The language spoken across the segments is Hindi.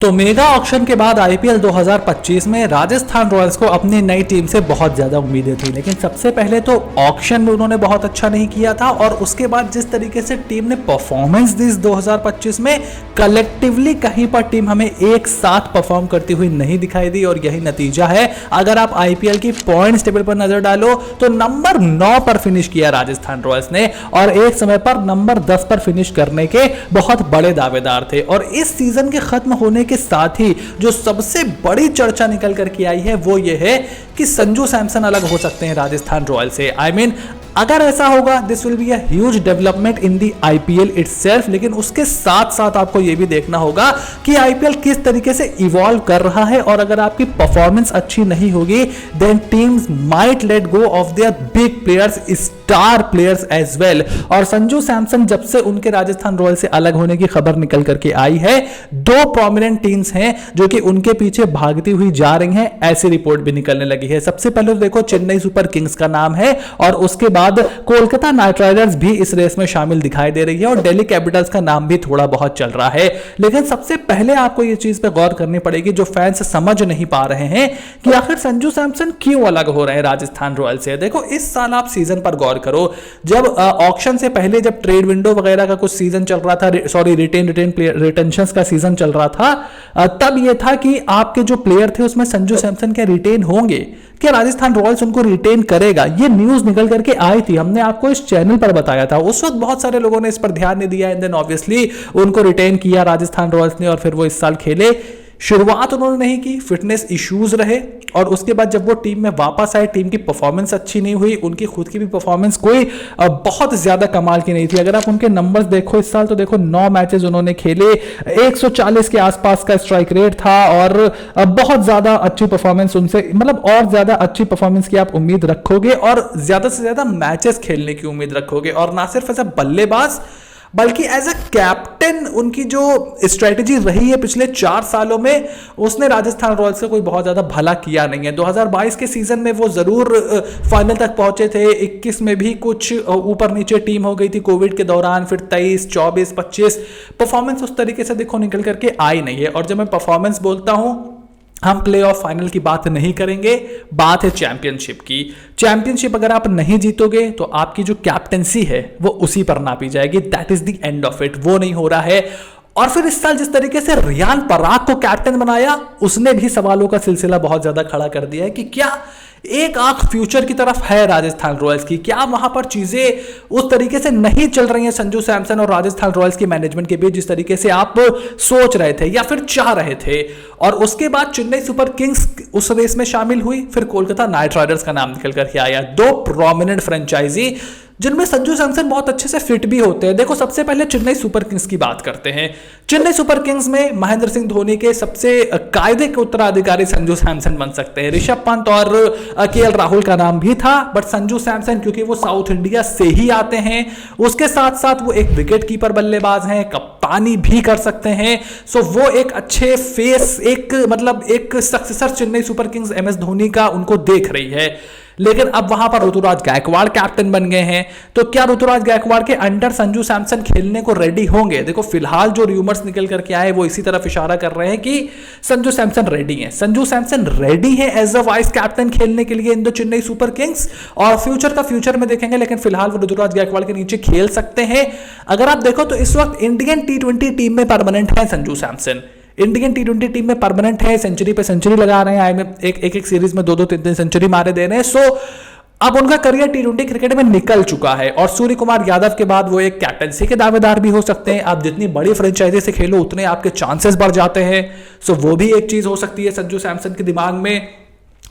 तो मेगा ऑक्शन के बाद आईपीएल 2025 में राजस्थान रॉयल्स को अपनी नई टीम से बहुत ज़्यादा उम्मीदें थी, लेकिन सबसे पहले तो ऑक्शन में उन्होंने बहुत अच्छा नहीं किया था और उसके बाद जिस तरीके से टीम ने परफॉर्मेंस दी 2025 में कलेक्टिवली कहीं पर टीम हमें एक साथ परफॉर्म करती हुई नहीं दिखाई दी और यही नतीजा है। अगर आप आईपीएल की पॉइंट्स टेबल पर नजर डालो तो नंबर 9 पर फिनिश किया राजस्थान रॉयल्स ने और एक समय पर नंबर 10 पर फिनिश करने के बहुत बड़े दावेदार थे। और इस सीजन के खत्म होने के साथ ही जो सबसे बड़ी चर्चा निकल करके आई है वो ये है कि संजू सैमसन अलग हो सकते हैं राजस्थान रॉयल्स से। आई मीन अगर ऐसा होगा this will be a huge development in the IPL itself, लेकिन उसके साथ साथ आपको यह भी देखना होगा कि आईपीएल किस तरीके से इवॉल्व कर रहा है और अगर आपकी परफॉर्मेंस अच्छी नहीं होगी then teams might let go of their big players, star players as well. और संजू सैमसन जब से उनके राजस्थान रॉयल्स से अलग होने की खबर निकल करके आई है, दो प्रोमिनेंट टीम्स हैं जो कि उनके पीछे भागती हुई जा रही हैं, ऐसी रिपोर्ट भी निकलने लगी है। सबसे पहले तो देखो चेन्नई सुपर किंग्स का नाम है और उसके बाद कोलकाता नाइट राइडर्स भी इस रेस में शामिल दिखाई दे रही है और दिल्ली कैपिटल्स का नाम भी थोड़ा बहुत चल रहा है। लेकिन सबसे पहले आपको यह चीज पे गौर करनी पड़ेगी जो फैंस समझ नहीं पा रहे हैं कि आखिर संजू सैमसन क्यों अलग हो रहे हैं राजस्थान रॉयल्स से। देखो इस साल आप सीजन पर गौर करो, जब ऑक्शन से पहले जब ट्रेड विंडो वगैरह का कुछ सीजन चल रहा था, सॉरी रिटेंशंस का सीजन चल रहा था, तब यह था कि आपके जो प्लेयर थे उसमें संजू सैमसन क्या रिटेन होंगे, क्या राजस्थान रॉयल्स उनको रिटेन करेगा, ये न्यूज निकल करके आई थी। हमने आपको इस चैनल पर बताया था, उस वक्त बहुत सारे लोगों ने इस पर ध्यान नहीं दिया एंड देन ऑब्वियसली उनको रिटेन किया राजस्थान रॉयल्स ने और फिर वो इस साल खेले। शुरुआत उन्होंने नहीं की, फिटनेस इश्यूज रहे और उसके बाद जब वो टीम में वापस आए टीम की परफॉर्मेंस अच्छी नहीं हुई, उनकी खुद की भी परफॉर्मेंस कोई बहुत ज्यादा कमाल की नहीं थी। अगर आप उनके नंबर्स देखो इस साल तो देखो 9 मैचेस उन्होंने खेले, 140 के आसपास का स्ट्राइक रेट था और बहुत ज्यादा अच्छी परफॉर्मेंस उनसे, मतलब और ज्यादा अच्छी परफॉर्मेंस की आप उम्मीद रखोगे और ज्यादा से ज्यादा मैचेस खेलने की उम्मीद रखोगे और ना सिर्फ एज अ बल्लेबाज बल्कि एज अ कैप्टन उनकी जो स्ट्रेटेजी रही है पिछले 4 सालों में उसने राजस्थान रॉयल्स का कोई बहुत ज्यादा भला किया नहीं है। 2022 के सीजन में वो जरूर फाइनल तक पहुंचे थे, 21 में भी कुछ ऊपर नीचे टीम हो गई थी कोविड के दौरान, फिर 23, 24, 25 परफॉर्मेंस उस तरीके से देखो निकल करके आई नहीं है। और जब मैं परफॉर्मेंस बोलता हूं हम प्ले ऑफ फाइनल की बात नहीं करेंगे, बात है चैंपियनशिप की। चैंपियनशिप अगर आप नहीं जीतोगे तो आपकी जो कैप्टेंसी है वो उसी पर नापी जाएगी, that is the end of it. वो नहीं हो रहा है। और फिर इस साल जिस तरीके से रियान पराग को कैप्टन बनाया उसने भी सवालों का सिलसिला बहुत ज्यादा खड़ा कर दिया है कि क्या एक आंख फ्यूचर की तरफ है राजस्थान रॉयल्स की, क्या वहां पर चीजें उस तरीके से नहीं चल रही हैं संजू सैमसन और राजस्थान रॉयल्स की मैनेजमेंट के बीच जिस तरीके से आप सोच रहे थे या फिर चाह रहे थे। और उसके बाद चेन्नई सुपर किंग्स उस रेस में शामिल हुई, फिर कोलकाता नाइट राइडर्स का नाम निकल करके आया। दो प्रोमिनेंट फ्रेंचाइजी जिनमें संजू सैमसन बहुत अच्छे से फिट भी होते हैं। देखो सबसे पहले चेन्नई सुपर किंग्स की बात करते हैं। चेन्नई सुपर किंग्स में महेंद्र सिंह धोनी के सबसे कायदे के उत्तराधिकारी संजू सैमसन बन सकते हैं। ऋषभ पंत और केएल राहुल का नाम भी था, बट संजू सैमसन क्योंकि वो साउथ इंडिया से ही आते हैं, उसके साथ साथ वो एक विकेट कीपर बल्लेबाज हैं, कप्तानी भी कर सकते हैं, सो वो एक अच्छे फेस, एक मतलब एक successor Chennai super Kings MS Dhoni का उनको देख रही है। लेकिन अब वहां पर ऋतुराज गायकवाड़ कैप्टन बन गए हैं, तो क्या ऋतुराज गायकवाड़ के अंडर संजू सैमसन खेलने को रेडी होंगे? देखो फिलहाल जो रूमर्स निकल करके आए वो इसी तरफ इशारा कर रहे हैं कि संजू सैमसन रेडी हैं। संजू सैमसन रेडी हैं एज अ वाइस कैप्टन खेलने के लिए in the Chennai super Kings और फ्यूचर का फ्यूचर में देखेंगे, लेकिन फिलहाल वो ऋतुराज गायकवाड़ के नीचे खेल सकते हैं। अगर आप देखो तो इस वक्त इंडियन टी20 टीम में परमानेंट है संजू सैमसन, इंडियन टी20 टीम में परमानेंट है, सेंचुरी पे सेंचुरी लगा रहे हैं, एक सीरीज में 2-2, 3-3 सेंचुरी मारे दे रहे हैं। सो अब उनका करियर टी20 क्रिकेट में निकल चुका है और सूर्य कुमार यादव के बाद वो एक कैप्टनसी के दावेदार भी हो सकते हैं। आप जितनी बड़ी फ्रेंचाइजी से खेलो उतने आपके चांसेस बढ़ जाते हैं, सो वो भी एक चीज हो सकती है संजू सैमसन के दिमाग में।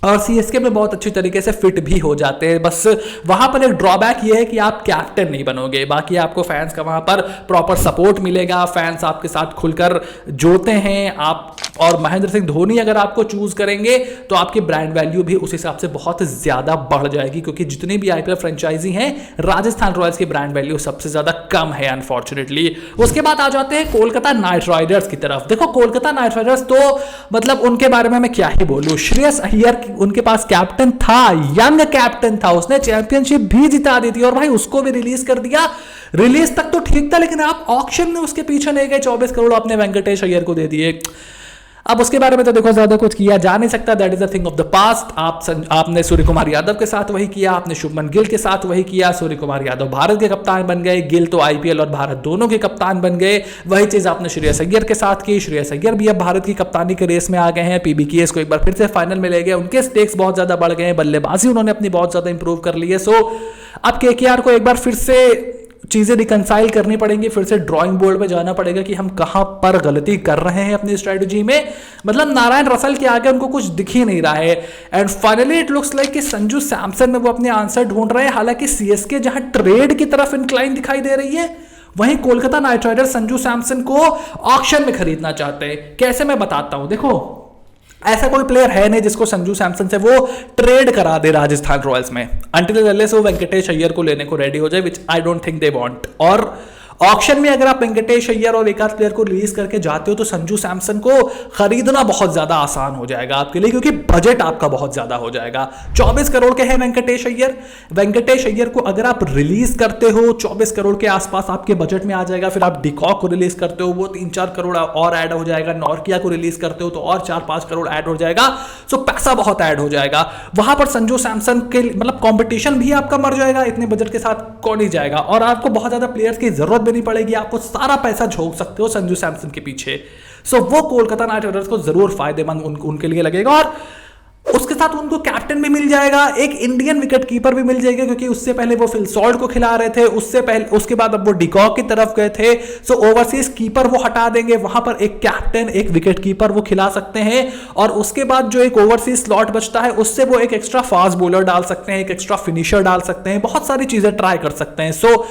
और सीएसके में बहुत अच्छी तरीके से फिट भी हो जाते हैं, बस वहां पर एक ड्रॉबैक ये है कि आप कैप्टन नहीं बनोगे, बाकी आपको फैंस का वहां पर प्रॉपर सपोर्ट मिलेगा, फैंस आपके साथ खुलकर जोड़ते हैं आप। और महेंद्र सिंह धोनी अगर आपको चूज करेंगे तो आपकी ब्रांड वैल्यू भी उस हिसाब से बहुत ज्यादा बढ़ जाएगी, क्योंकि जितनी भी आईपीएल फ्रेंचाइजी हैं राजस्थान रॉयल्स की ब्रांड वैल्यू सबसे ज्यादा कम है अनफॉर्चुनेटली। उसके बाद आ जाते हैं कोलकाता नाइट राइडर्स की तरफ। देखो कोलकाता नाइट राइडर्स तो मतलब उनके बारे में मैं क्या ही बोलूं, श्रेयस अय्यर उनके पास कैप्टन था, यंग कैप्टन था, उसने चैंपियनशिप भी जिता दी थी और भाई उसको भी रिलीज कर दिया। रिलीज तक तो ठीक था, लेकिन आप ऑक्शन में उसके पीछे नहीं गए, 24 करोड़ आपने वेंकटेश अय्यर को दे दिए। अब उसके बारे में तो देखो ज्यादा कुछ किया जा नहीं सकता, that is a thing of the past. आपने सूर्य कुमार यादव के साथ वही किया, आपने शुभमन गिल के साथ वही किया। सूर्य कुमार यादव भारत के कप्तान बन गए, गिल तो आईपीएल और भारत दोनों के कप्तान बन गए। वही चीज आपने श्रेयस अय्यर के साथ की, श्रेयस अय्यर भी अब भारत की कप्तानी के रेस में आ गए हैं, पीबीकेएस को एक बार फिर से फाइनल में ले गए, उनके स्टेक्स बहुत ज्यादा बढ़ गए हैं, बल्लेबाजी उन्होंने अपनी बहुत ज्यादा इंप्रूव कर ली है। सो अब केकेआर को एक बार फिर से चीजें रिकंसाइल करनी पड़ेंगी, फिर से ड्राइंग बोर्ड में जाना पड़ेगा कि हम कहां पर गलती कर रहे हैं अपनी स्ट्रेटजी में। मतलब नारायण रसल के आगे उनको कुछ दिख ही नहीं रहा है। And finally it looks like कि संजू सैमसन में वो अपने आंसर ढूंढ रहे हैं। हालांकि सीएसके जहां ट्रेड की तरफ इंक्लाइन दिखाई दे रही है, वहीं कोलकाता नाइट राइडर्स संजू सैमसन को ऑक्शन में खरीदना चाहते हैं। कैसे, मैं बताता हूं। देखो, ऐसा कोई प्लेयर है नहीं जिसको संजू सैमसन से वो ट्रेड करा दे राजस्थान रॉयल्स में, अंटिल अनलेस वो वेंकटेश अय्यर को लेने को रेडी हो जाए, which I don't think they want. और ऑक्शन में अगर आप वेंकटेश अय्यर और एक आध प्लेयर को रिलीज करके जाते हो तो संजू सैमसन को खरीदना बहुत ज्यादा आसान हो जाएगा आपके लिए, क्योंकि बजट आपका बहुत ज्यादा हो जाएगा। 24 करोड़ के हैं वेंकटेश अय्यर। वेंकटेश अय्यर को अगर आप रिलीज करते हो 24 करोड़ के आसपास आपके बजट में आ जाएगा। फिर आप डिकॉक को रिलीज करते हो, वो 3-4 करोड़ और ऐड हो जाएगा। नॉर्किया को रिलीज करते हो तो और 4-5 करोड़ ऐड हो जाएगा। सो पैसा बहुत ऐड हो जाएगा। वहां पर संजू सैमसन के मतलब कॉम्पिटिशन भी आपका मर जाएगा, इतने बजट के साथ कौन ही जाएगा। और आपको बहुत ज्यादा प्लेयर्स की जरूरत भी नहीं पड़ेगी, आपको सारा पैसा झोंक सकते हो संजू सैमसन के पीछे। सो वो कोलकाता नाइट राइडर्स को जरूर फायदेमंद उनके लिए लगेगा। और उसके साथ उनको कैप्टन भी मिल जाएगा, एक इंडियन विकेट कीपर भी मिल जाएगा, क्योंकि उससे पहले वो फिल सॉल्ट को खिला रहे थे, उससे पहले उसके बाद अब वो डिकॉक की तरफ गए थे। सो ओवरसीज कीपर वो हटा देंगे, वहां पर एक कैप्टन एक विकेट कीपर वो खिला सकते हैं। और उसके बाद जो एक ओवरसीज स्लॉट बचता है उससे वो एक एक्स्ट्रा फास्ट बॉलर डाल सकते हैं, एक एक्स्ट्रा फिनिशर डाल सकते हैं, बहुत सारी चीजें ट्राई कर सकते हैं। सो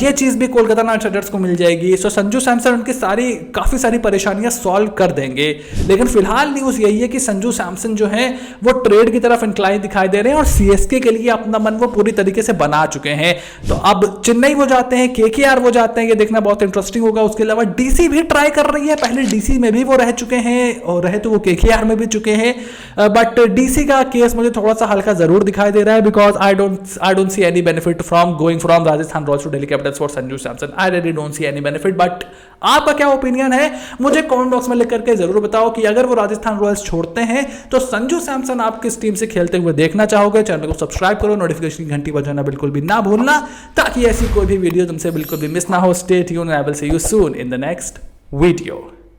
ये चीज भी कोलकाता नाइट राइडर्स को मिल जाएगी। सो संजू सैमसन उनकी काफी सारी परेशानियां सॉल्व कर देंगे। लेकिन फिलहाल न्यूज यही है कि संजू सैमसन जो है वो ट्रेड की तरफ इंक्लाइन दिखाई दे रहे हैं और सीएसके के लिए अपना मन वो पूरी तरीके से बना चुके हैं। तो अब चेन्नई वो जाते हैं, केकेआर वो जाते हैं, ये देखना बहुत इंटरेस्टिंग होगा। उसके अलावा डीसी भी ट्राई कर रही है, पहले डीसी में भी वो रह चुके हैं और रहे तो वो केकेआर में भी चुके हैं। बट डीसी का केस मुझे थोड़ा सा हल्का जरूर दिखाई दे रहा है, because I don't see any benefit from going from Rajasthan Royals to Delhi Capitals for Sanju Samson. I really don't see any benefit. But आपका क्या ओपिनियन है मुझे कमेंट बॉक्स में लिख करके जरूर बताओ कि अगर वो राजस्थान रॉयल्स छोड़ते हैं तो संजू सैमसन आप किस टीम से खेलते हुए देखना चाहोगे। चैनल को सब्सक्राइब करो, नोटिफिकेशन की घंटी बजाना बिल्कुल भी ना भूलना, ताकि ऐसी कोई भी वीडियो तुमसे बिल्कुल भी मिस ना हो। Stay tuned and I will see you soon in the next video.